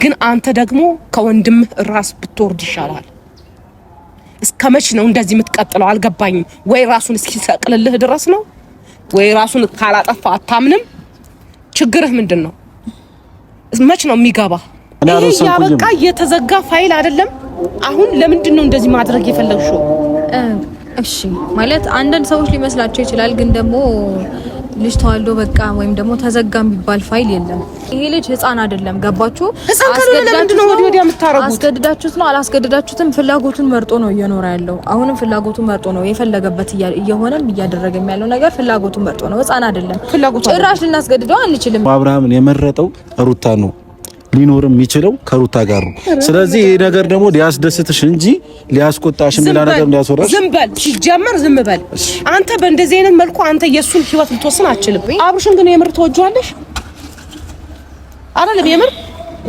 ግን አንተ ደግሞ ከወንድም ራስ ብትወርድ ይሻላል። እስከመች ነው እንደዚህ የምትቀጥለው? አልገባኝም። ወይ ራሱን እስኪሰቅልልህ ድረስ ነው ወይ ራሱን ካላጠፋ አታምንም? ችግርህ ምንድነው? መች ነው የሚገባ? ያበቃ የተዘጋ ፋይል አይደለም። አሁን ለምንድን ነው እንደዚህ ማድረግ የፈለግሽው? እሺ ማለት አንዳንድ ሰዎች ሊመስላቸው ይችላል፣ ግን ደግሞ ልጅ ተዋልዶ በቃ ወይም ደግሞ ተዘጋ የሚባል ፋይል የለም። ይሄ ልጅ ህፃን አይደለም። ገባችሁ? ለምንድን ነው ወዲያ የምታረጉት? አስገድዳችሁት ነው አላስገድዳችሁትም? ፍላጎቱን መርጦ ነው እየኖረ ያለው። አሁንም ፍላጎቱን መርጦ ነው የፈለገበት እየሆነም እያደረገም ያለው ነገር ፍላጎቱን መርጦ ነው። ህፃን አይደለም። ጭራሽ ልናስገድደው አንችልም። አብርሃምን የመረጠው ሩታ ነው። ሊኖርም የሚችለው ከሩታ ጋር ነው። ስለዚህ ይሄ ነገር ደግሞ ሊያስደስትሽ እንጂ ሊያስቆጣሽ ምን ነገር እንዲያስወራሽ ዝም በል። ሲጀመር ዝም በል አንተ። በእንደዚህ አይነት መልኩ አንተ የሱን ህይወት ልትወስን አትችልም። አብርሽን ግን የምር ተወጇለሽ አይደለም? የምር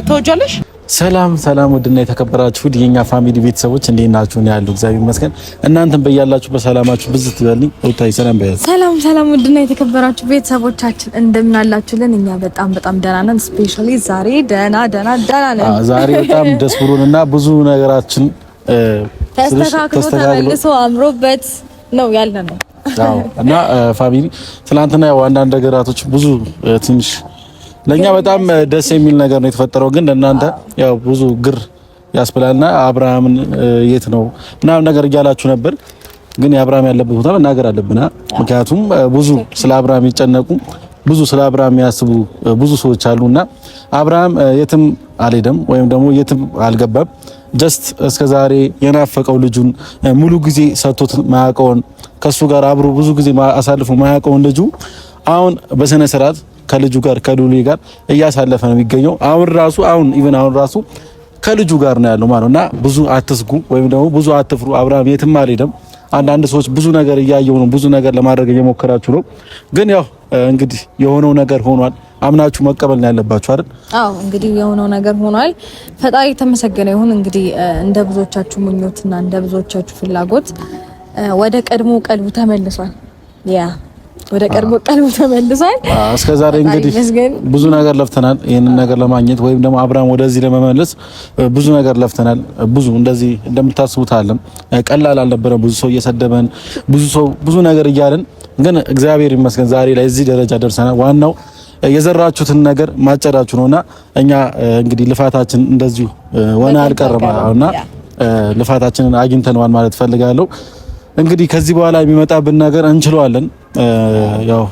ተወጇለሽ? ሰላም ውድና የተከበራችሁ የኛ ፋሚሊ ቤተሰቦች እንዴት ናችሁ? ነው ያለው። እግዚአብሔር ይመስገን። እናንተም በያላችሁ በሰላማችሁ ብዝት ይበልኝ። ሩታዬ ሰላም በያዝ። ሰላም ውድና የተከበራችሁ ቤተሰቦቻችን እንደምን አላችሁልን? እኛ በጣም ደህና ነን። ስፔሻሊ ዛሬ ደህና ነን። ዛሬ በጣም ደስ ብሎንና ብዙ ነገራችን ተስተካክሎ ተመልሶ አምሮበት ነው ያለነው። አዎ። እና ፋሚሊ ትናንትና ያው አንዳንድ ነገራቶች ብዙ ትንሽ ለኛ በጣም ደስ የሚል ነገር ነው የተፈጠረው፣ ግን ለእናንተ ያው ብዙ ግር ያስብላልና አብርሃምን የት ነው ምናምን ነገር እያላችሁ ነበር። ግን የአብርሃም ያለበት ቦታ መናገር አለብና፣ ምክንያቱም ብዙ ስለ አብርሃም ይጨነቁ ብዙ ስለ አብርሃም ያስቡ ብዙ ሰዎች አሉና አብርሃም የትም አልሄደም ወይም ደግሞ የትም አልገባም። ጀስት እስከዛሬ የናፈቀው ልጁን ሙሉ ጊዜ ሰጥቶት ማያውቀውን ከሱ ጋር አብሮ ብዙ ጊዜ አሳልፎ ማያውቀውን ልጁ አሁን በስነ ስርዓት ከልጁ ጋር ከሉሊ ጋር እያሳለፈ ነው የሚገኘው። አሁን ራሱ ከልጁ ጋር ነው ያለው ማለትና ብዙ አትስጉ ወይም ደግሞ ብዙ አትፍሩ። አብርሃም የትም አልሄደም። አንዳንድ ሰዎች ብዙ ነገር እያየው ነው፣ ብዙ ነገር ለማድረግ እየሞከራችሁ ነው። ግን ያው እንግዲህ የሆነው ነገር ሆኗል። አምናችሁ መቀበል ነው ያለባችሁ አይደል? አዎ እንግዲህ የሆነው ነገር ሆኗል። ፈጣሪ ተመሰገነ ይሁን። እንግዲህ እንደ ብዙዎቻችሁ ምኞትና እንደ ብዙዎቻችሁ ፍላጎት ወደ ቀድሞ ቀልቡ ተመልሷል። ወደ ቀድሞ ቀልቡ ተመልሷል። እስከዛሬ እንግዲህ ብዙ ነገር ለፍተናል ይሄንን ነገር ለማግኘት ወይም ደግሞ አብርሃም ወደዚህ ለመመለስ ብዙ ነገር ለፍተናል። ብዙ እንደዚህ እንደምታስቡት አለም ቀላል አልነበረም። ብዙ ሰው እየሰደበን ብዙ ነገር እያለን፣ ግን እግዚአብሔር ይመስገን ዛሬ ላይ እዚህ ደረጃ ደርሰናል። ዋናው የዘራችሁትን ነገር ማጨዳችሁ ነውና እኛ እንግዲህ ልፋታችን እንደዚሁ ወና አልቀረምና ልፋታችንን አግኝተናል ማለት ፈልጋለሁ። እንግዲህ ከዚህ በኋላ የሚመጣብን ነገር እንችለዋለን። ያው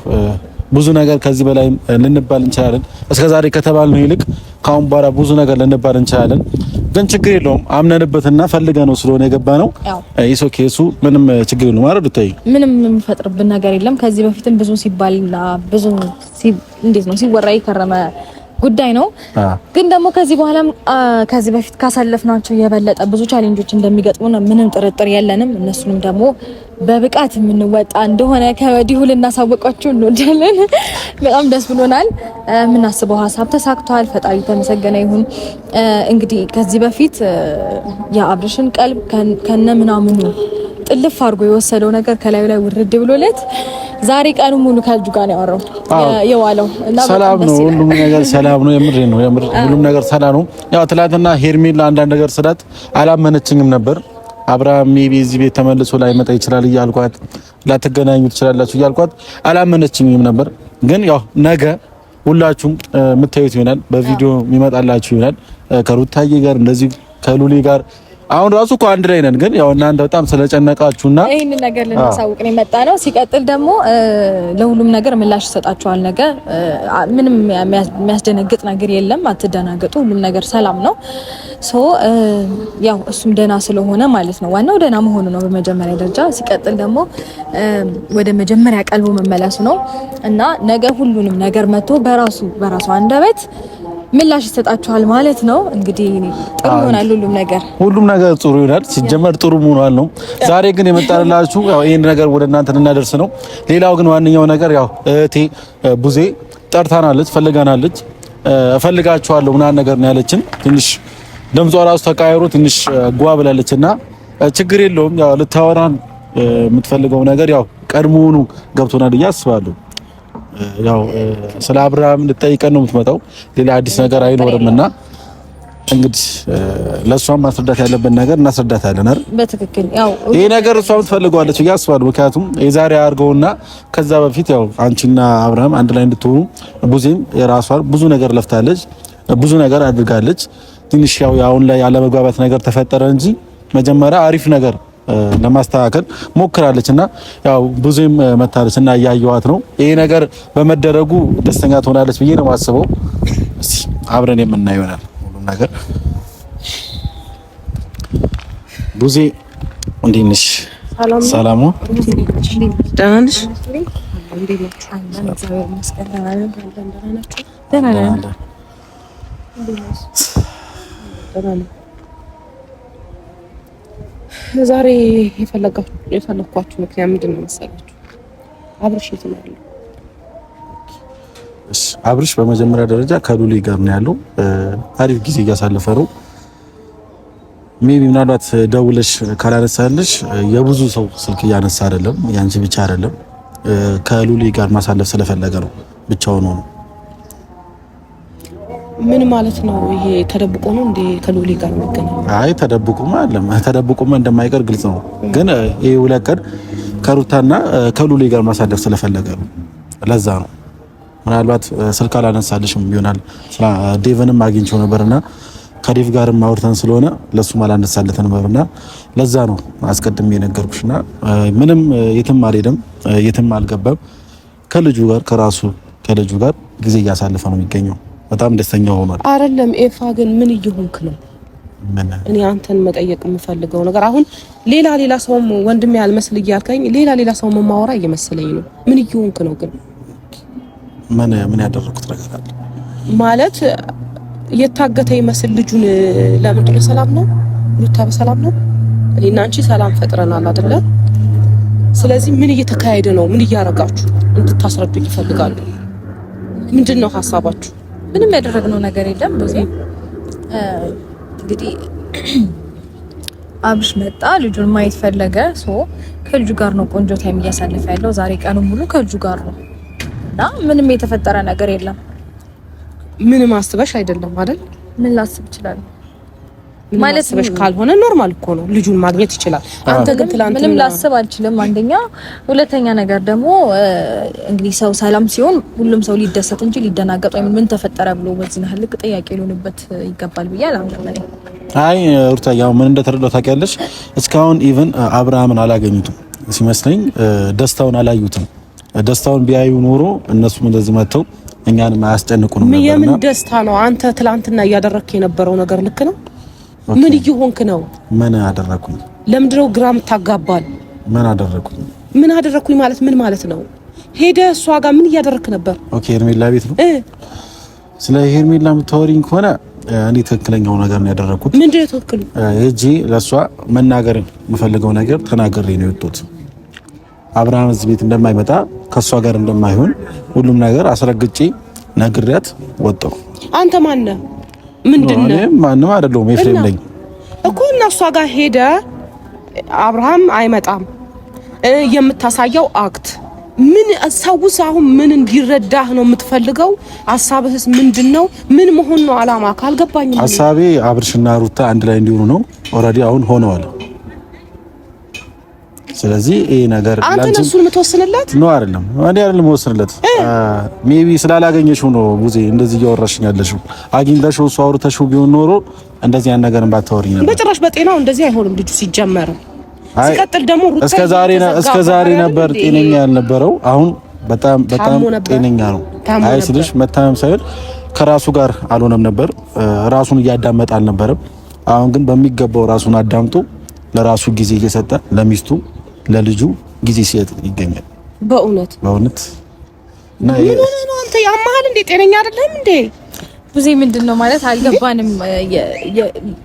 ብዙ ነገር ከዚህ በላይ ልንባል እንችላለን። እስከዛሬ ከተባልነው ይልቅ ካሁን በኋላ ብዙ ነገር ልንባል እንችላለን። ግን ችግር የለውም። አምነንበትና ፈልገነው ስለሆነ የገባነው ኢሶኬሱ ምንም ችግር የለውም ማለት ነው። ምንም የሚፈጥርብን ነገር የለም። ከዚህ በፊትም ብዙ ሲባልና ብዙ ሲወራ የከረመ ጉዳይ ነው። ግን ደግሞ ከዚህ በኋላም ከዚህ በፊት ካሳለፍናቸው የበለጠ ብዙ ቻሌንጆች እንደሚገጥሙን ምንም ጥርጥር የለንም። እነሱንም ደግሞ በብቃት የምንወጣ እንደሆነ ከወዲሁ ልናሳውቃችሁ እንወዳለን። በጣም ደስ ብሎናል። የምናስበው ሀሳብ ተሳክቷል። ፈጣሪ ተመሰገነ ይሁን። እንግዲህ ከዚህ በፊት የአብርሽን ቀልብ ከነ ምናምኑ ጥልፍ አድርጎ የወሰደው ነገር ከላዩ ላይ ውርድ ብሎለት ዛሬ ቀኑ ሙሉ ከልጁ ጋር ነው ያወራው የዋለው እና ሰላም ነው። ሁሉም ነገር ሰላም ነው። የምር ሁሉም ነገር ሰላም ነው። ያው ትላንትና ሄርሜላ አንዳንድ ነገር ስላት አላመነችኝም ነበር። አብርሃም ሜቢ እዚህ ቤት ተመልሶ ላይ መጣ ይችላል እያልኳት፣ ላትገናኙ ትችላላችሁ እያልኳት አላመነችኝም ነበር። ግን ያው ነገ ሁላችሁም የምታዩት ይሆናል፣ በቪዲዮ የሚመጣላችሁ ይሆናል። ከሩታዬ ጋር እንደዚህ ከሉሊ ጋር አሁን ራሱ እኮ አንድ ላይ ነን። ግን ያው እናንተ በጣም ስለጨነቃችሁና ይሄን ነገር ልናሳውቅ ነው የመጣ ነው። ሲቀጥል ደግሞ ለሁሉም ነገር ምላሽ ይሰጣችኋል። ነገር ምንም የሚያስደነግጥ ነገር የለም። አትደናገጡ። ሁሉም ነገር ሰላም ነው። ያው እሱም ደህና ስለሆነ ማለት ነው። ዋናው ደህና መሆኑ ነው በመጀመሪያ ደረጃ። ሲቀጥል ደግሞ ወደ መጀመሪያ ቀልቡ መመለሱ ነው እና ነገ ሁሉንም ነገር መጥቶ በራሱ አንደበት ምላሽ ይሰጣችኋል ማለት ነው። እንግዲህ ጥሩ ይሆናል። ሁሉም ነገር ጥሩ ይሆናል። ሲጀመር ጥሩ ሆኗል ነው። ዛሬ ግን የመጣላችሁ ያው ይሄን ነገር ወደ እናንተ እናደርስ ነው። ሌላው ግን ዋነኛው ነገር ያው እህቴ ቡዜ ጠርታናለች፣ ፈልጋናለች። እፈልጋችኋለሁ ምናምን ነገር ነው ያለችን። ትንሽ ድምጿ ራሱ ተቃይሮ ትንሽ ጓ ብላለችና ችግር የለውም። ያው ልታወራን የምትፈልገው ነገር ያው ቀድሞውኑ ገብቶናል እያስባለሁ። ያው ስለ አብርሃም ልጠይቀን ነው የምትመጣው። ሌላ አዲስ ነገር አይኖርምና እንግዲህ ለሷም ማስረዳት ያለብን ነገር እናስረዳታለን አይደል? በትክክል ያው ይሄ ነገር እሷም ትፈልገዋለች ያስባሉ። ምክንያቱም የዛሬ አድርገውና ከዛ በፊት ያው አንቺና አብርሃም አንድ ላይ እንድትሆኑ ብዙም የራሷን ብዙ ነገር ለፍታለች፣ ብዙ ነገር አድርጋለች። ትንሽ ያው አሁን ላይ ያለመግባባት ነገር ተፈጠረ እንጂ መጀመሪያ አሪፍ ነገር ለማስተካከል ሞክራለችና ያው ብዙም መታለችና ያያዩዋት ነው። ይሄ ነገር በመደረጉ ደስተኛ ትሆናለች ብዬ ነው የማስበው። እስቲ አብረን የምናየው ይሆናል ሁሉም ነገር። ቡዜ እንዴት ነሽ? ሰላም ነው? ደህና ነሽ? ዛሬ የፈለኳችሁ ምክንያት ምንድን ነው መሰላችሁ? አብርሽ የት ነው ያለው? እሺ አብርሽ በመጀመሪያ ደረጃ ከሉሊ ጋር ነው ያለው። አሪፍ ጊዜ እያሳለፈ ነው። ሜቢ ምናልባት ደውለሽ ካላነሳልሽ የብዙ ሰው ስልክ እያነሳ አይደለም፣ ያንቺ ብቻ አይደለም። ከሉሊ ጋር ማሳለፍ ስለፈለገ ነው ብቻውን ነው። ምን ማለት ነው ይሄ? ተደብቆ ነው እንዴ ከሉሊ ጋር መገናኘት? አይ ተደብቆማ አይደለም፣ ተደብቆማ እንደማይቀር ግልጽ ነው። ግን ይሄ ሁለት ቀን ከሩታና ከሉሊ ጋር ማሳለፍ ስለፈለገ ነው። ለዛ ነው ምናልባት ስልክ አላነሳልሽም ይሆናል። ዴቭንም አግኝቼው ነበርና ከዴቭ ጋርም አውርተን ስለሆነ ለሱ አላነሳለተን ነበርና ለዛ ነው አስቀድሜ የነገርኩሽና ምንም የትም አልሄድም፣ የትም አልገባም። ከልጁ ጋር ከልጁ ጋር ጊዜ እያሳለፈ ነው የሚገኘው። በጣም ደስተኛ ሆኗል። አይደለም ኤፋ፣ ግን ምን እየሆንክ ነው? እኔ አንተን መጠየቅ የምፈልገው ነገር አሁን ሌላ ሰውም ወንድሜ ያልመስል እያልከኝ ሌላ ሰው ማወራ እየመሰለኝ ነው። ምን እየሆንክ ነው ግን? ምን ያደረኩት ነገር አለ ማለት? የታገተ ይመስል ልጁን ለምንድን ነው? ሰላም ነው ሩታ፣ በሰላም ነው? እኔና አንቺ ሰላም ፈጥረናል አይደለ? ስለዚህ ምን እየተካሄደ ነው? ምን እያረጋችሁ እንድታስረዱኝ ይፈልጋሉ። ምንድን ነው ሀሳባችሁ? ምንም ያደረግነው ነገር የለም። በዚህ እንግዲህ አብርሽ መጣ፣ ልጁን ማየት ፈለገ። ከልጁ ጋር ነው ቆንጆ ታይም እያሳለፈ ያለው። ዛሬ ቀኑ ሙሉ ከልጁ ጋር ነው እና ምንም የተፈጠረ ነገር የለም። ምንም አስበሽ አይደለም አይደል? ምን ላስብ እችላለሁ ማለት አስበሽ ካልሆነ ኖርማል እኮ ነው፣ ልጁን ማግኘት ይችላል። አንተ ግን ትላንት ምንም ላስብ አልችልም። አንደኛ፣ ሁለተኛ ነገር ደግሞ እንግዲህ ሰው ሰላም ሲሆን ሁሉም ሰው ሊደሰት እንጂ ሊደናገጥ ወይም ምን ተፈጠረ ብሎ በዚህ ያህል ጥያቄ ሊሆንበት ይገባል ብዬ አላምንም። አይ ሩታ፣ ያው ምን እንደተረዳው ታውቂያለሽ? እስካሁን ኢቭን አብርሃምን አላገኙትም ሲመስለኝ፣ ደስታውን አላዩትም። ደስታውን ቢያዩ ኖሮ እነሱም እንደዚህ መተው እኛንም አያስጨንቁንም ነበርና። የምን ደስታ ነው? አንተ ትላንትና እያደረክ የነበረው ነገር ልክ ነው? ምን እየሆንክ ነው? ምን አደረኩኝ? ለምንድነው ግራም ታጋባል? ምን አደረኩኝ? ምን አደረኩኝ ማለት ምን ማለት ነው? ሄደ እሷ ጋር ምን እያደረክ ነበር? ኦኬ ሄርሜላ ቤት ነው። ስለ ሄርሜላ የምታወሪኝ ከሆነ እኔ ትክክለኛው ነገር ነው ያደረኩት። ምንድነው ትክክሉ? እጂ ለሷ መናገር የምፈልገው ነገር ተናግሬ ነው የወጣሁት። አብርሃም እዚህ ቤት እንደማይመጣ ከሷ ጋር እንደማይሆን ሁሉም ነገር አስረግጬ ነግሬያት ወጣሁ። አንተ ማን ነህ? ምንድነው? እኔ ማንም አይደለሁም፣ ኤፍሬም ነኝ እኮ። እና እሷ ጋር ሄደ አብርሃም አይመጣም የምታሳየው አክት ምን? ሰውስ አሁን ምን እንዲረዳህ ነው የምትፈልገው? ሐሳብህስ ምንድነው? ምን መሆን ነው አላማ? ካልገባኝ ሐሳቤ አብርሽና ሩታ አንድ ላይ እንዲሆኑ ነው። ኦልሬዲ አሁን ሆነዋል። ስለዚህ ይሄ ነገር አንተ እሱን የምትወስንለት ነው አይደለም? እኔ አይደለም የምወስንለት። ሜቢ ስላላገኘሽው ነው ቡዜ እንደዚህ እያወራሽኝ ያለሽው። አግኝተሽው እሱ አውርተሽው ቢሆን ኖሮ እንደዚህ ያን ነገር ባታወሪኝ ነበር። በጭራሽ በጤናው እንደዚህ አይሆንም ልጁ ሲጀመር። ሲቀጥል ደግሞ ሩታ እስከ ዛሬ ነበር ጤነኛ ያልነበረው። አሁን በጣም ጤነኛ ነው። አይ ስልሽ መታመም ሳይሆን ከራሱ ጋር አልሆነም ነበር፣ ራሱን እያዳመጠ አልነበረም። አሁን ግን በሚገባው ራሱን አዳምጦ ለራሱ ጊዜ እየሰጠ ለሚስቱ ለልጁ ጊዜ ሲሰጥ ይገኛል። በእውነት ነው አንተ ያማሃል እንዴ? ጤነኛ አይደለም እንዴ? ብዙ ምንድነው ማለት አልገባንም።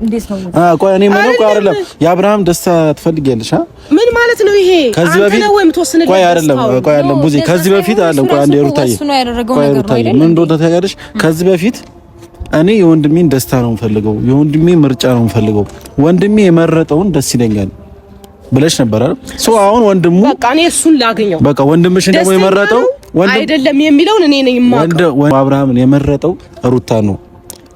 እንዴት ነው? ቆይ እኔ ምን ነው አይደለም የአብርሃም ደስታ ትፈልጊያለሽ? ምን ማለት ነው ይሄ? ከዚህ በፊት ነው ወይም ተወስነልኝ? ቆይ አይደለም ብዙ ከዚህ በፊት አለ ቆይ አንዴ ሩታዬ ምን እንደሆነ ታውቂያለሽ? ከዚህ በፊት እኔ የወንድሜን ደስታ ነው የምፈልገው፣ የወንድሜ ምርጫ ነው የምፈልገው፣ ወንድሜ የመረጠውን ደስ ይለኛል ብለሽ ነበር አይደል? አሁን ወንድሙ በቃ እኔ እሱን ላገኘው በቃ ወንድምሽ ደግሞ የመረጠው አይደለም የሚለውን እኔ ነኝ የማውቀው። አብርሃምን የመረጠው ሩታ ነው።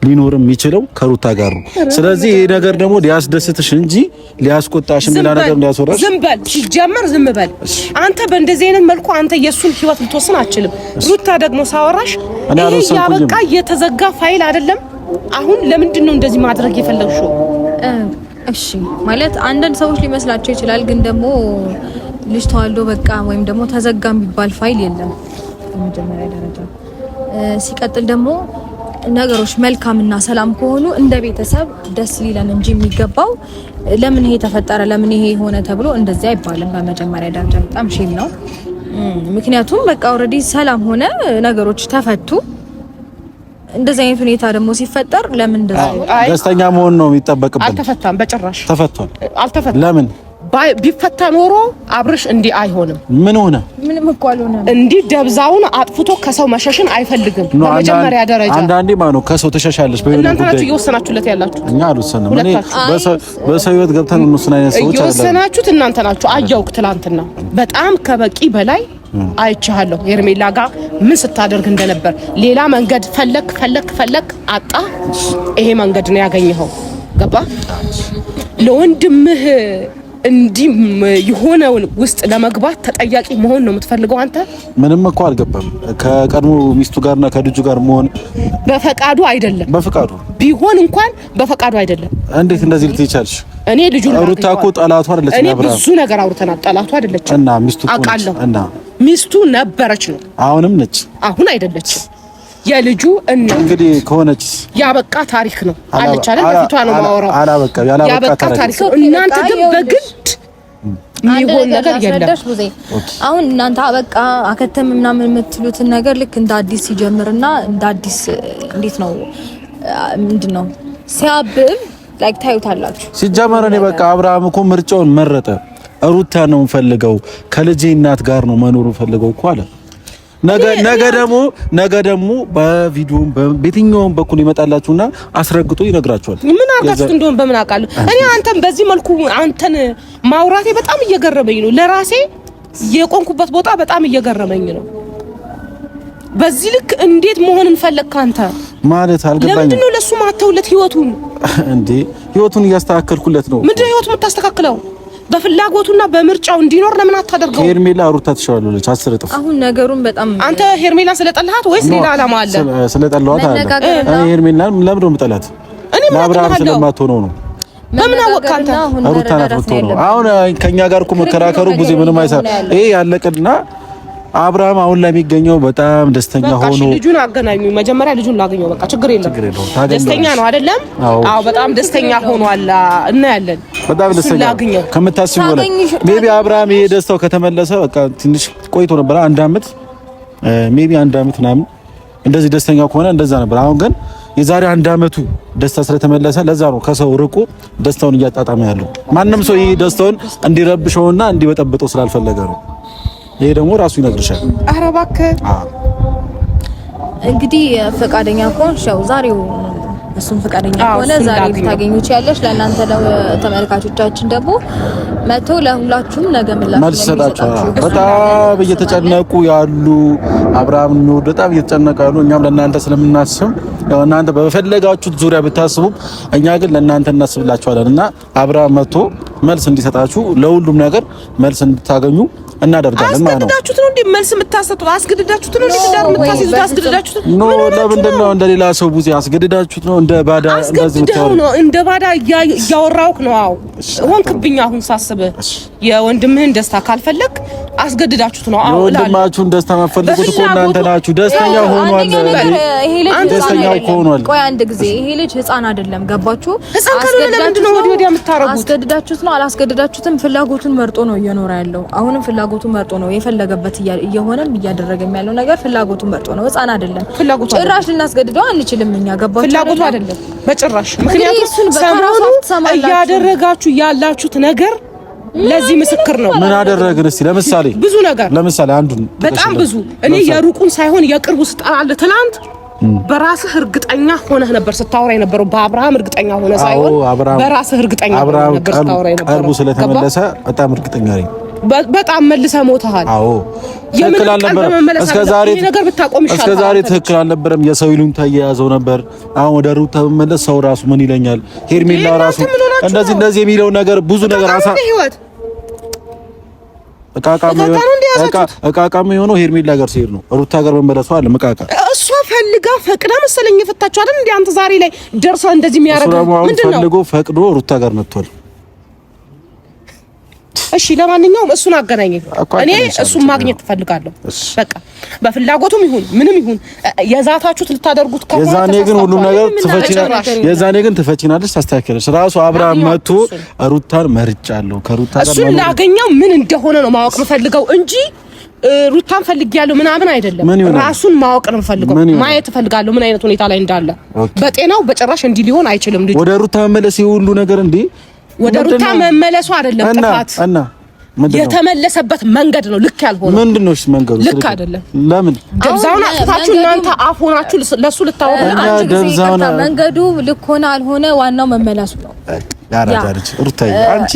ሊኖርም የሚችለው ከሩታ ጋር ነው። ስለዚህ ይሄ ነገር ደግሞ ሊያስደስትሽ እንጂ ሊያስቆጣሽ ምን ነገር እንዲያስወራሽ ዝም በል። ሲጀመር ዝም በል አንተ። በእንደዚህ አይነት መልኩ አንተ የሱን ህይወት ልትወስን አትችልም። ሩታ ደግሞ ሳወራሽ ይሄ ያበቃ የተዘጋ ፋይል አይደለም። አሁን ለምንድን ነው እንደዚህ ማድረግ የፈለግሽው? እሺ ማለት አንዳንድ ሰዎች ሊመስላቸው ይችላል፣ ግን ደግሞ ልጅ ተዋልዶ በቃ ወይም ደግሞ ተዘጋ የሚባል ፋይል የለም በመጀመሪያ ደረጃ። ሲቀጥል ደግሞ ነገሮች መልካምና ሰላም ከሆኑ እንደ ቤተሰብ ደስ ሊለን እንጂ የሚገባው ለምን ይሄ ተፈጠረ ለምን ይሄ ሆነ ተብሎ እንደዚህ አይባልም። በመጀመሪያ ደረጃ በጣም ሼም ነው። ምክንያቱም በቃ ኦሬዲ ሰላም ሆነ ነገሮች ተፈቱ። እንደዚህ አይነት ሁኔታ ደግሞ ሲፈጠር ለምን እንደዚህ ደስተኛ መሆን ነው የሚጠበቅብን። አልተፈታም፣ በጭራሽ ተፈቷል። አልተፈታም። ለምን ቢፈታ ኖሮ አብርሽ እንዲህ አይሆንም። ምን ሆነ? ምንም እኮ አልሆነም። እንዲህ ደብዛውን አጥፍቶ ከሰው መሸሽን አይፈልግም። በመጀመሪያ ደረጃ አንዳንዴ ማነው ከሰው ተሸሻለሽ? እናንተ ናችሁ እየወሰናችሁለት ያላችሁ። እኛ አልወሰንም። እኔ በሰው ህይወት ገብተን እንወስን አይነት ሰዎች አይደለም። እየወሰናችሁት እናንተ ናችሁ። አየሁክ ትላንትና በጣም ከበቂ በላይ አይቻለሁ። ሄርሜላ ጋር ምን ስታደርግ እንደነበር ሌላ መንገድ ፈለክ አጣ። ይሄ መንገድ ነው ያገኘኸው። ገባ? ለወንድምህ እንዲህ የሆነውን ውስጥ ለመግባት ተጠያቂ መሆን ነው የምትፈልገው አንተ? ምንም እኮ አልገባም። ከቀድሞ ሚስቱ ጋርና ከልጁ ጋር መሆን በፈቃዱ አይደለም። በፈቃዱ ቢሆን እንኳን በፈቃዱ አይደለም። እንዴት እንደዚህ ልትይቻልሽ? እኔ ልጁን ሩታ እኮ ጠላቷ አይደለች። እኔ ብዙ ነገር አውርተናል። ጠላቷ አይደለች እና ሚስቱ እኮ አውቃለሁ። እና ሚስቱ ነበረች ነው። አሁንም ነች። አሁን አይደለች። የልጁ እና እንግዲህ ከሆነች ያበቃ ታሪክ ነው አለች አይደል? በፊቷ ነው ማወራው። ያበቃ ታሪክ ነው። እናንተ ግን በግድ የሚሆን ነገር የለም። አሁን እናንተ አበቃ አከተም ምናምን የምትሉትን ነገር ልክ እንደ አዲስ ሲጀምርና እንደ አዲስ እንዴት ነው ምንድነው ሲያብብ ላይክ ታዩታላችሁ። ሲጀመር እኔ በቃ አብርሃም እኮ ምርጫውን መረጠ። ሩታ ነው ፈልገው ከልጄ እናት ጋር ነው መኖር ፈልገው እኮ አለ። ነገ ደግሞ በቪዲዮም በየትኛውም በኩል ይመጣላችሁና አስረግጦ ይነግራችኋል። ምን አርጋችሁት እንደሆነ በምን አውቃለሁ እኔ። አንተን በዚህ መልኩ አንተን ማውራቴ በጣም እየገረመኝ ነው። ለራሴ የቆንኩበት ቦታ በጣም እየገረመኝ ነው። በዚህ ልክ እንዴት መሆንን ፈለግክ አንተ? ማለት አልገባኝም። ለምንድን ነው ለሱ ማተውለት ህይወቱን እንዴ? ህይወቱን እያስተካከልኩለት ነው። ምንድን ነው ህይወቱን የምታስተካክለው? በፍላጎቱና በምርጫው እንዲኖር ለምን አታደርገው? ሄርሜላ ሩታ ትሻላለች 10 እጥፍ። አሁን ነገሩን በጣም አንተ ሄርሜላን ስለጠላሃት ወይስ ሌላ ዓላማ አለ? ስለጠላኋት አይደለም። እኔ ሄርሜላን ለምን ነው የምጠላት? ለአብርሃም ስለማትሆነው ነው። በምን አወቅህ አንተ? ሩታ ናት የምትሆነው። አሁን ከኛ ጋር እኮ መከራከሩ ብዙ ምንም አይሰራ። ይሄ ያለቀና አብርሃም አሁን ላይ የሚገኘው በጣም ደስተኛ ሆኖ ልጁን አገናኙ። መጀመሪያ ልጁን ላገኘው። በቃ ችግር የለም። ደስተኛ ነው አይደለም? አዎ በጣም ደስተኛ ሆኗል። እናያለን። በጣም ደስተኛ ከምታስቡ ነው። ሜቢ አብርሃም ይሄ ደስታው ከተመለሰ በቃ ትንሽ ቆይቶ ነበር። 1 አመት ሜቢ 1 አመት ምናምን እንደዚህ ደስተኛ ከሆነ እንደዛ ነበር። አሁን ግን የዛሬ 1 አመቱ ደስታ ስለተመለሰ ለዛ ነው ከሰው ርቆ ደስታውን እያጣጣመ ያለው። ማንም ሰው ይሄ ደስታውን እንዲረብሸውና እንዲበጠብጠው ስላልፈለገ ነው። ይሄ ደግሞ ራሱ ይነግርሻል። ኧረ እባክህ እንግዲህ ፈቃደኛ ከሆንሽ ያው ዛሬው እሱም ፈቃደኛ ከሆነ ዛሬ ልታገኙት ያለሽ። ለእናንተ ተመልካቾቻችን ደግሞ መቶ ለሁላችሁም ነገ መልስ ሰጣችኋል። በጣም እየተጨነቁ ያሉ አብርሃም የሚወዱ በጣም እየተጨነቁ ያሉ እኛም ለእናንተ ስለምናስብ ያው እናንተ በፈለጋችሁት ዙሪያ ብታስቡ እኛ ግን ለእናንተ እናስብላችኋለን እና አብርሃም መቶ መልስ እንዲሰጣችሁ ለሁሉም ነገር መልስ እንድታገኙ እናደርጋለን ማለት ነው። አስገድዳችሁት ነው እንዴ መልስ የምታሰጡት? አስገድዳችሁት ነው እንዴ ትዳር የምታስይዙት? አስገድዳችሁት ነው? ለምንድን ነው እንደሌላ ሰው ቡዜ አስገድዳችሁት ነው? እንደ ባዳ እንደዚህ ብታወሩ ነው? እንደ ባዳ እያወራውክ ነው? አዎ ሆንክብኝ። አሁን ሳስበህ የወንድምህን ደስታ ካልፈለክ አስገድዳችሁት ነው? አዎ የወንድማችሁን ደስታ ማፈልጉት እኮ እናንተ ናችሁ። ደስተኛ ሆኗል። ይሄ ልጅ ደስተኛ ሆኗል። ቆይ አንድ ጊዜ ይሄ ልጅ ህፃን አይደለም። ገባችሁ? ህፃን ካልሆነ ለምንድን ነው ወዲያ የምታረጉት? አስገድዳችሁት ነው? አላስገድዳችሁትም? ፍላጎቱን መርጦ ነው እየኖረ ያለው። አሁንም ፍላጎቱን መርጦ ነው የፈለገበት እየሆነም እያደረገም ያለው ነገር ፍላጎቱን መርጦ ነው። ህፃን አይደለም። ጭራሽ ልናስገድደው አንችልም እኛ። ገባችሁ? ፍላጎቱ አይደለም በጭራሽ። ምክንያቱም ሰሞኑ እያደረጋችሁ ያላችሁት ነገር ለዚህ ምስክር ነው። ምን አደረግን እስቲ? ብዙ ነገር አንዱን በጣም ብዙ እኔ የሩቁን ሳይሆን የቅርቡ ስጣል ትናንት በራስህ እርግጠኛ ሆነህ ነበር ስታወራ የነበረው። በአብርሃም እርግጠኛ ሆነ ሳይሆን በራስህ እርግጠኛ ሆነህ ነበር ስታወራ የነበረው። ቀልቡ ስለተመለሰ በጣም እርግጠኛ ነኝ። በጣም መልሰህ ሞተሃል። አዎ ትክክል አልነበረም። እስከ ዛሬ ትክክል አልነበረም። የሰው ይሉኝታ እየያዘው ነበር። አሁን ወደ ሩታ መመለስ ሰው ራሱ ምን ይለኛል? ሄርሜላ ራሱ እንደዚህ የሚለው ነገር ብዙ ነገር እቃቃም የሆነው ሄርሜላ ጋር ሲሄድ ነው። ሩታ ጋር መመለሷ አለ መቃቃ እሷ ፈልጋ ፈቅዳ መሰለኝ የፈታችሁ አይደል? እንዴ አንተ ዛሬ ላይ ደርሳ እንደዚህ የሚያደርገው ምንድነው? ፈልጎ ፈቅዶ ሩታ ጋር መጥቷል። እሺ ለማንኛውም እሱን አገናኘኝ። እኔ እሱን ማግኘት እፈልጋለሁ። በቃ በፍላጎቱም ይሁን ምንም ይሁን የዛታችሁት ልታደርጉት ከሆነ የዛኔ ግን ትፈቺናለሽ፣ ታስተካክለሽ። ራሱ አብርሃም መጥቶ ሩታን መርጫለሁ ከሩታ ጋር እሱን ላገኘው ምን እንደሆነ ነው ማወቅ የምፈልገው እንጂ ሩታን ፈልጊያለሁ ምናምን አይደለም። ራሱን ማወቅ ነው የምፈልገው፣ ማየት እፈልጋለሁ ምን አይነት ሁኔታ ላይ እንዳለ። በጤናው በጭራሽ እንዲህ ሊሆን አይችልም። ልጅ ወደ ሩታ መመለስ ይሁሉ ነገር እንዴ ወደ ሩታ መመለሱ አይደለም ጥፋት የተመለሰበት መንገድ ነው ልክ ያልሆነ። ምንድነው እሺ መንገዱ ልክ አይደለም። ለምን ደብዛውን አጥፋችሁ እናንተ አፎናችሁ ለሱ ልታወቁ ደብዛውን መንገዱ ልክ ሆነ አልሆነ ዋናው መመለሱ ነው። ያራዳርች ሩታዬ አንቺ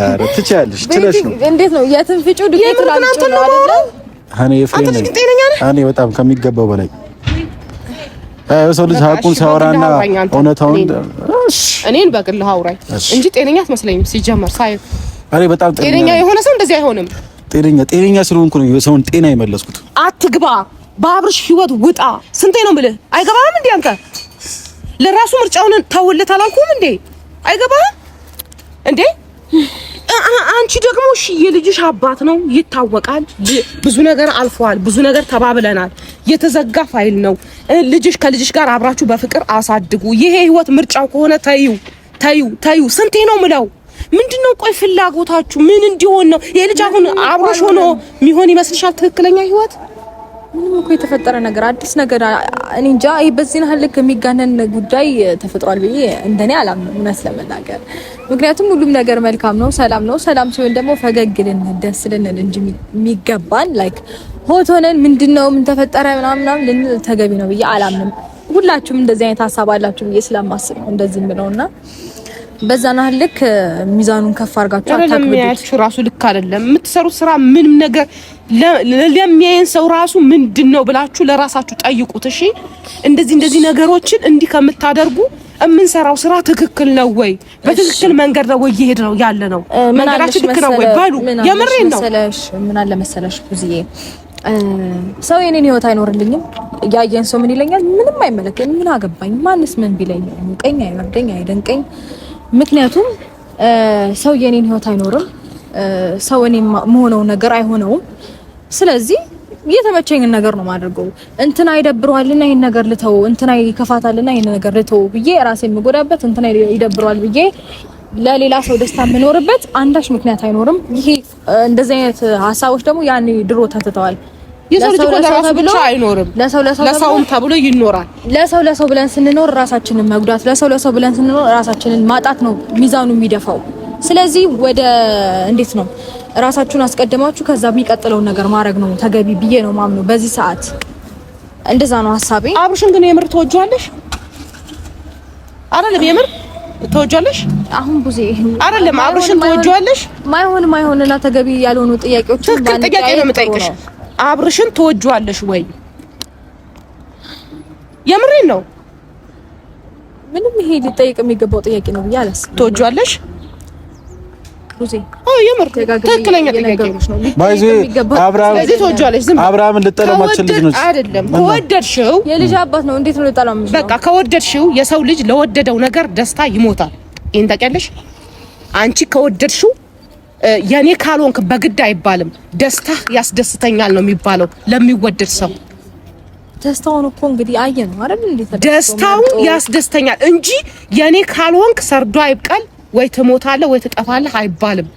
አረ ትቻለሽ ትለሽ ነው። እንዴት ነው የትንፍጩ ዱቄት ላንቺ ነው አይደል? እኔ በጣም ከሚገባው በላይ ሰው ልጅ ሀቁን ሲያወራና እውነታውን እኔን በግልህ አውራኝ እንጂ ጤነኛ አትመስለኝም። ሲጀመር ሳይ አሬ በጣም ጤነኛ የሆነ ሰው እንደዚህ አይሆንም። ጤነኛ ስለሆንኩ ነው የሰውን ጤና የመለስኩት። አትግባ፣ በአብርሽ ህይወት ውጣ። ስንቴ ነው የምልህ? አይገባህም እንዴ አንተ? ለራሱ ምርጫውን ተውለት አላልኩም እንዴ? አይገባህም እንዴ? አንቺ ደግሞ እሺ የልጅሽ አባት ነው ይታወቃል። ብዙ ነገር አልፏል፣ ብዙ ነገር ተባብለናል። የተዘጋ ፋይል ነው። ልጅሽ ከልጅሽ ጋር አብራችሁ በፍቅር አሳድጉ። ይሄ ህይወት ምርጫው ከሆነ ተዩ። ስንቴ ነው ምለው? ምንድነው ቆይ ፍላጎታችሁ ምን እንዲሆን ነው? የልጅ አሁን አብሮሽ ሆኖ የሚሆን ይመስልሻል ትክክለኛ ህይወት? ምንም እኮ የተፈጠረ ነገር አዲስ ነገር እኔ እንጃ። በዚህ ያህል የሚጋነን ጉዳይ ተፈጥሯል ብዬ እንደኔ አላምንም እውነት ለመናገር። ምክንያቱም ሁሉም ነገር መልካም ነው፣ ሰላም ነው። ሰላም ሲሆን ደግሞ ፈገግ ልንል ደስ ልንል እንጂ የሚገባን ላይክ ሆቶነን ምንድነው ምን ተፈጠረ ምናምን ልንል ተገቢ ነው ብዬ አላምንም። ሁላችሁም እንደዚህ አይነት ሀሳብ አላችሁ ብዬ ስለማስብ ነው እንደዚህ ምለውና በዛና ልክ ሚዛኑን ከፍ አድርጋችሁ አታክብዱት። ራሱ ልክ አይደለም የምትሰሩት ስራ ምንም ነገር ለሚያየን ሰው ራሱ ምንድነው ብላችሁ ለራሳችሁ ጠይቁት። እሺ እንደዚህ ነገሮችን እንዲህ ከምታደርጉ የምንሰራው ስራ ትክክል ነው ወይ? በትክክል መንገድ ነው ወይ እየሄድ ነው ያለ ነው? መንገዳችን ልክ ነው ወይ? ባሉ የምሬን ነው። ምን አለ መሰለሽ ብዙዬ ሰው የኔን ህይወት አይኖርልኝም። ያየን ሰው ምን ይለኛል? ምንም አይመለከተኝም። ምን አገባኝ? ማንስ ምን ቢለኝ? ቀኝ አይወርደኝ አይደንቀኝ። ምክንያቱም ሰው የኔን ህይወት አይኖርም። ሰው እኔ መሆነው ነገር አይሆነውም። ስለዚህ የተመቸኝን ነገር ነው ማድረገው። እንትና ይደብረዋልና ይሄን ነገር ልተው፣ እንትና ይከፋታልና ይሄን ነገር ልተው ብዬ ራሴን መጎዳበት፣ እንትና ይደብረዋል ብዬ ለሌላ ሰው ደስታ የምኖርበት አንዳች ምክንያት አይኖርም። ይሄ እንደዚህ አይነት ሀሳቦች ደግሞ ያኔ ድሮ ተተተዋል። የሰው ልጅ ለራሱ ብቻ አይኖርም። ለሰውም ተብሎ ይኖራል። ለሰው ብለን ስንኖር ራሳችንን መጉዳት፣ ለሰው ብለን ስንኖር ራሳችንን ማጣት ነው ሚዛኑ የሚደፋው። ስለዚህ ወደ እንዴት ነው ራሳችሁን አስቀድማችሁ ከዛ የሚቀጥለውን ነገር ማድረግ ነው ተገቢ ብዬ ነው ማምነው በዚህ ሰዓት። እንደዛ ነው ሀሳቤ። አብርሽን ግን የምር ተወጇለሽ አይደለም? የምር ተወጇለሽ? አሁን ብዙ አይደለም አብርሽን ተወጇለሽ? ማይሆንና ተገቢ ያልሆኑ ጥያቄዎችን ጥያቄ ነው የምጠይቅሽ። አብርሽን ተወጇለሽ ወይ? የምሬን ነው። ምንም ይሄ ሊጠይቅ የሚገባው ጥያቄ ነው ብዬ አላስብም። ተወጇለሽ? የምር ትክክለኛ ጥያቄ ነው። ባይዜ አብርሃምን ልጠላው ማትችል ልጅ ነች አይደለም። ከወደድሽው የልጅ አባት ነው። እንዴት ነው ልጠላው? በቃ ከወደድሽው የሰው ልጅ ለወደደው ነገር ደስታ ይሞታል። ይሄን ታውቂያለሽ? አንቺ ከወደድሽው የኔ ካልሆንክ በግድ አይባልም። ደስታ ያስደስተኛል ነው የሚባለው ለሚወደድ ሰው። ደስታውን እኮ እንግዲህ አየን ነው አይደል? እንዴት ደስታው ያስደስተኛል እንጂ የኔ ካልሆንክ ሰርዶ አይብቀል ወይ ትሞታለህ ወይ ትጠፋለህ አይባልም።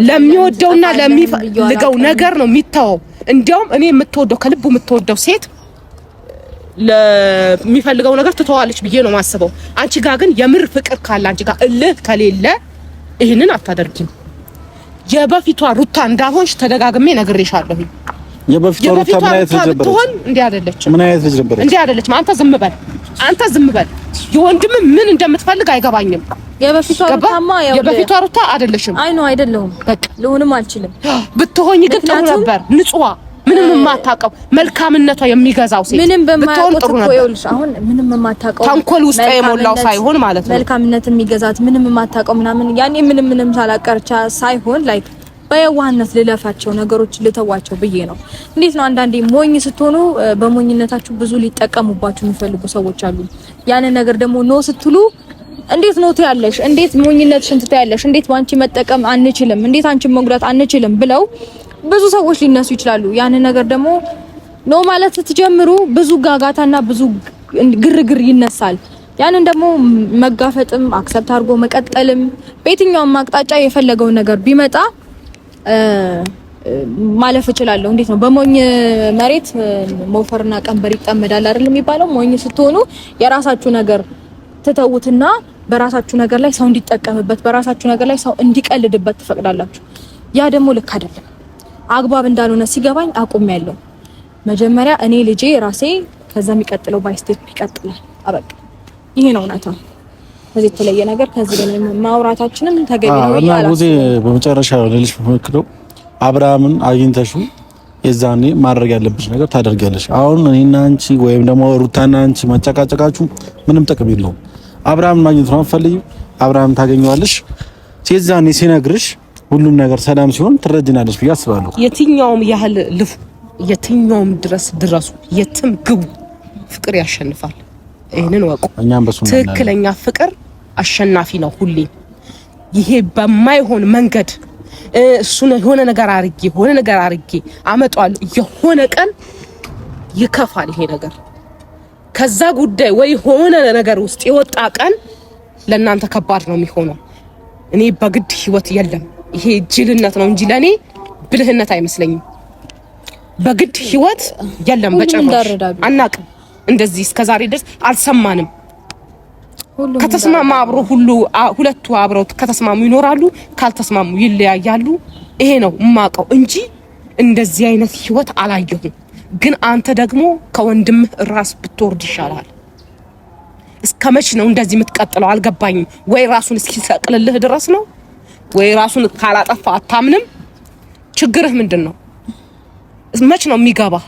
ለሚወደውና ለሚፈልገው ነገር ነው የሚተወው። እንዲያውም እኔ የምትወደው ከልቡ የምትወደው ሴት ለሚፈልገው ነገር ትተዋለች ብዬ ነው የማስበው። አንቺ ጋር ግን የምር ፍቅር ካለ አንቺ ጋር እልህ ከሌለ ይሄንን አታደርጊም። የበፊቷ ሩታ እንዳልሆንሽ ተደጋግሜ ነግሬሻለሁ። የበፊቷ ሩታ ምን አይነት ልጅ ነበረች? እንዴ አይደለችም። ምን አይነት ልጅ ነበረች? እንዴ አይደለችም። አንተ ዝም በል። የወንድም ምን እንደምትፈልግ አይገባኝም። የበፊቷ ሩታ አይደለሽም። አይ ነው አይደለሁም። በቃ ልሆንም አልችልም። ብትሆኚ ግን ጥሩ ነበር። ንጹዋ ምንም የማታውቀው መልካምነቷ የሚገዛው ሴት ምንም በማያውቁት እኮ ይኸውልሽ፣ አሁን ምንም የማታውቀው ተንኮል ውስጥ የሞላው ሳይሆን ማለት ነው መልካምነት የሚገዛት ምንም የማታውቀው ምናምን ያኔ ምንም ሳላቀርቻ ሳይሆን ላይክ በየዋህነት ልለፋቸው ነገሮች ልተዋቸው ብዬ ነው። እንዴት ነው አንዳንዴ ሞኝ ስትሆኑ በሞኝነታችሁ ብዙ ሊጠቀሙባችሁ የሚፈልጉ ሰዎች አሉ። ያንን ነገር ደግሞ ኖ ስትሉ እንዴት ነው ትያለሽ? እንዴት ሞኝነትሽን ትያለሽ? እንዴት ባንቺ መጠቀም አንችልም? እንዴት አንቺን መጉዳት አንችልም? ብለው ብዙ ሰዎች ሊነሱ ይችላሉ። ያንን ነገር ደግሞ ኖ ማለት ስትጀምሩ ብዙ ጋጋታና ብዙ ግርግር ይነሳል። ያንን ደግሞ መጋፈጥም አክሰፕት አድርጎ መቀጠልም በየትኛውም አቅጣጫ የፈለገውን ነገር ቢመጣ ማለፍ እችላለሁ። እንዴት ነው በሞኝ መሬት ሞፈርና ቀንበር ይጠመዳል አይደል የሚባለው? ሞኝ ስትሆኑ የራሳችሁ ነገር ትተውትና በራሳችሁ ነገር ላይ ሰው እንዲጠቀምበት በራሳችሁ ነገር ላይ ሰው እንዲቀልድበት ትፈቅዳላችሁ። ያ ደግሞ ልክ አይደለም፣ አግባብ እንዳልሆነ ሲገባኝ አቁሜያለሁ። መጀመሪያ እኔ ልጄ ራሴ ከዛ የሚቀጥለው ባይስቴፕ ይቀጥላል። አበቃ። ይሄ ነው እውነታው። ከዚህ የተለየ ነገር ከዚህ ላይ ማውራታችንም ተገቢ ነው ይላል። እና በመጨረሻ ልልሽ የምሞክረው አብርሃምን አግኝተሽ የዛኔ ማድረግ ያለብሽ ነገር ታደርጊያለሽ። አሁን እኔና አንቺ ወይም ደግሞ ሩታና አንቺ መጨቃጨቃችሁ ምንም ጥቅም የለውም። አብርሃምን ማግኘት ነው የምትፈልጊው፣ አብርሃም ታገኘዋለሽ። የዛኔ ሲነግርሽ ሁሉም ነገር ሰላም ሲሆን ትረጅናለሽ ብዬ አስባለሁ። የትኛውም ያህል ልፉ፣ የትኛውም ድረሱ፣ የትም ግቡ፣ ፍቅር ያሸንፋል። ይሄንን ወቁ። እኛም በሱ ትክክለኛ ፍቅር አሸናፊ ነው ሁሌ። ይሄ በማይሆን መንገድ እሱን የሆነ ነገር አርጌ አመጣዋለሁ የሆነ ቀን ይከፋል ይሄ ነገር። ከዛ ጉዳይ ወይ ሆነ ነገር ውስጥ የወጣ ቀን ለእናንተ ከባድ ነው የሚሆነው። እኔ በግድ ህይወት የለም ይሄ ጅልነት ነው እንጂ ለኔ ብልህነት አይመስለኝም። በግድ ህይወት የለም በጭራሽ አናቅም። እንደዚህ እስከዛሬ ድረስ አልሰማንም። ከተስማማ አብሮ ሁለቱ አብረው ከተስማሙ ይኖራሉ፣ ካልተስማሙ ይለያያሉ። ይሄ ነው የማውቀው እንጂ እንደዚህ አይነት ህይወት አላየሁም። ግን አንተ ደግሞ ከወንድምህ ራስ ብትወርድ ይሻላል። እስከመች ነው እንደዚህ የምትቀጥለው? አልገባኝም። ወይ ራሱን እስኪሰቅልልህ ድረስ ነው ወይ ራሱን ካላጠፋ አታምንም? ችግርህ ምንድን ነው? መች ነው የሚገባህ?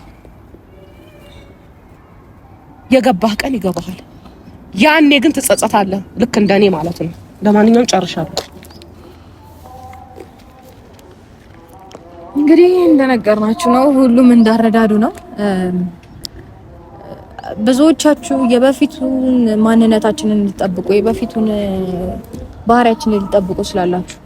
የገባህ ቀን ይገባሃል። ያኔ ግን ትጸጸታለህ፣ ልክ እንደኔ ማለት ነው። ለማንኛውም ጨርሻለሁ። እንግዲህ እንደነገርናችሁ ነው፣ ሁሉም እንዳረዳዱ ነው። ብዙዎቻችሁ የበፊቱን ማንነታችንን እንጠብቁ፣ የበፊቱን ባህሪያችንን እንጠብቁ ስላላችሁ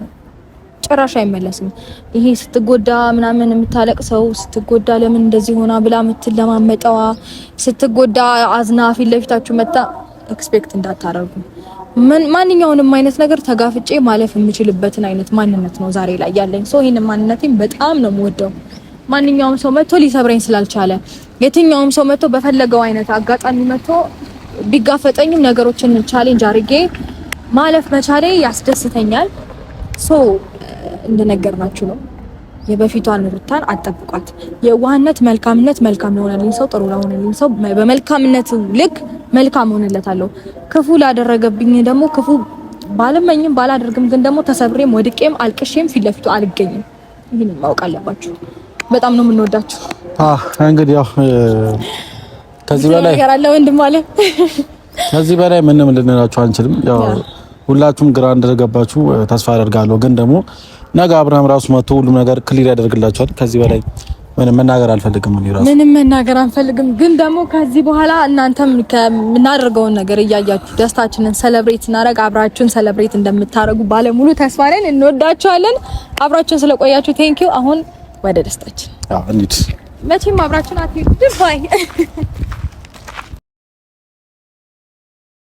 ጭራሽ አይመለስም። ይሄ ስትጎዳ ምናምን የምታለቅሰው ስትጎዳ ለምን እንደዚህ ሆና ብላ የምትለማመጠዋ ስትጎዳ አዝና ፊት ለፊታችሁ መጣ ኤክስፔክት እንዳታረጉ። ማንኛውንም አይነት ነገር ተጋፍጬ ማለፍ የምችልበትን አይነት ማንነት ነው ዛሬ ላይ ያለኝ። ሰው ይሄን ማንነቴን በጣም ነው የምወደው። ማንኛውም ሰው መጥቶ ሊሰብረኝ ስላልቻለ የትኛውም ሰው መጥቶ በፈለገው አይነት አጋጣሚ መጥቶ ቢጋፈጠኝም ነገሮችን ቻሌንጅ አድርጌ ማለፍ መቻሌ ያስደስተኛል። ሶ እንደነገርናችሁ ነው። የበፊቷን ሩታን አጠብቋት። የዋህነት፣ መልካምነት፣ መልካም ለሆነልኝ ሰው ጥሩ ለሆነልኝ ሰው በመልካምነት ልክ መልካም ሆነለታለሁ። ክፉ ላደረገብኝ ደግሞ ክፉ ባልመኝም ባላደርግም ግን ደግሞ ተሰብሬም ወድቄም አልቅሼም ፊት ለፊቱ አልገኝም። ይሄን ማወቅ አለባችሁ። በጣም ነው የምንወዳችሁ። እንግዲህ ያው ከዚህ በላይ ያራለ ወንድም አለ ከዚህ በላይ ምንም ልንላችሁ አንችልም። ያው ሁላችሁም ግራ እንደገባችሁ ተስፋ አደርጋለሁ። ግን ደግሞ ነገ አብርሃም ራሱ መጥቶ ሁሉም ነገር ክሊር ያደርግላችኋል። ከዚህ በላይ ምንም መናገር አልፈልግም። ምንም መናገር አንፈልግም። ግን ደግሞ ከዚህ በኋላ እናንተም ከምናደርገውን ነገር እያያችሁ ደስታችንን ሰለብሬት እናደርግ አብራችሁን ሰለብሬት እንደምታደርጉ ባለሙሉ ተስፋ ነን። እንወዳችኋለን። አብራችሁን ስለቆያችሁ ቴንኪው። አሁን ወደ ደስታችን እንዴት መቼም አብራችሁን አትሄዱ። ባይ